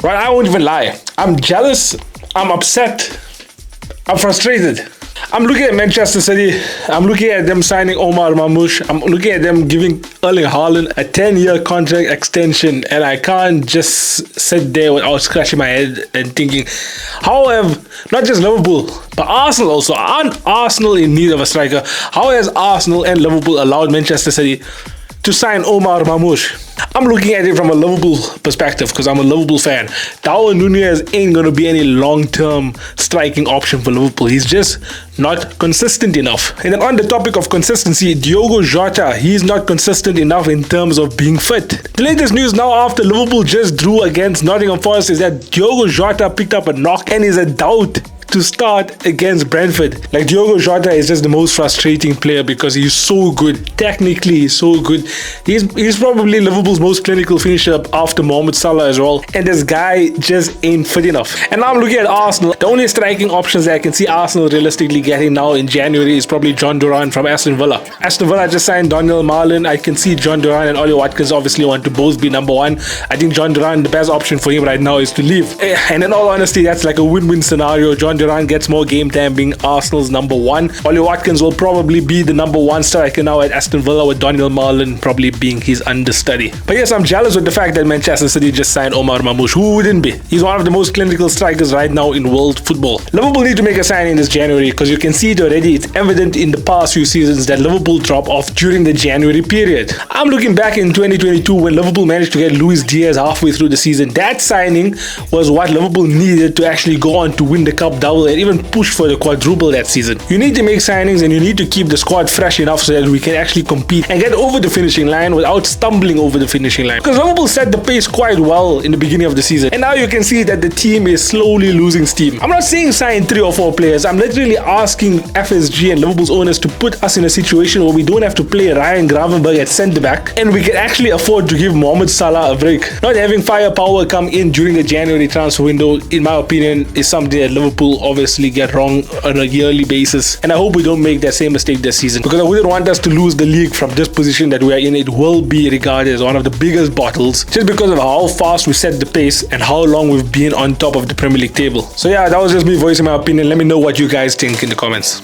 Right, I won't even lie. I'm jealous, I'm upset, I'm frustrated. I'm looking at Manchester City. I'm looking at them signing Omar Mamouche. I'm looking at them giving Erling Haaland a 10-year contract extension, and I can't just sit there without scratching my head and thinking, how have not just Liverpool but Arsenal also, aren't Arsenal in need of a striker? How has Arsenal and Liverpool allowed Manchester City to sign Omar Mamouche? I'm looking at it from a Liverpool perspective because I'm a Liverpool fan. Darwin Nunez ain't going to be any long-term striking option for Liverpool. He's just not consistent enough. And then on the topic of consistency, Diogo Jota, he's not consistent enough in terms of being fit. The latest news now after Liverpool just drew against Nottingham Forest is that Diogo Jota picked up a knock and is a doubt to start against Brentford. Like, Diogo Jota is just the most frustrating player because he's so good. Technically, he's so good. He's probably Liverpool's most clinical finisher after Mohamed Salah as well. And this guy just ain't fit enough. And now I'm looking at Arsenal. The only striking options that I can see Arsenal realistically getting now in January is probably John Duran from Aston Villa. Aston Villa just signed Daniel Marlin. I can see John Duran and Ollie Watkins obviously want to both be number one. I think John Duran, the best option for him right now is to leave. And in all honesty, that's like a win-win scenario. John Duran gets more game time being Arsenal's number one. Ollie Watkins will probably be the number one striker now at Aston Villa, with Daniel Marlin probably being his understudy. But yes, I'm jealous with the fact that Manchester City just signed Omar Mamouche. Who wouldn't be? He's one of the most clinical strikers right now in world football. Liverpool need to make a signing this January because you can see it already. It's evident in the past few seasons that Liverpool drop off during the January period. I'm looking back in 2022 when Liverpool managed to get Luis Diaz halfway through the season. That signing was what Liverpool needed to actually go on to win the Cup double and even push for the quadruple that season. You need to make signings and you need to keep the squad fresh enough so that we can actually compete and get over the finishing line without stumbling over the finishing line. Because Liverpool set the pace quite well in the beginning of the season, and now you can see that the team is slowly losing steam. I'm not saying sign 3 or 4 players. I'm literally asking FSG and Liverpool's owners to put us in a situation where we don't have to play Ryan Gravenberch at centre back and we can actually afford to give Mohamed Salah a break. Not having firepower come in during the January transfer window, in my opinion, is something that Liverpool obviously get wrong on a yearly basis, and I hope we don't make that same mistake this season, because I wouldn't want us to lose the league from this position that we are in. It will be regarded as one of the biggest bottles just because of how fast we set the pace and how long we've been on top of the Premier League table. So yeah, that was just me voicing my opinion. Let me know what you guys think in the comments.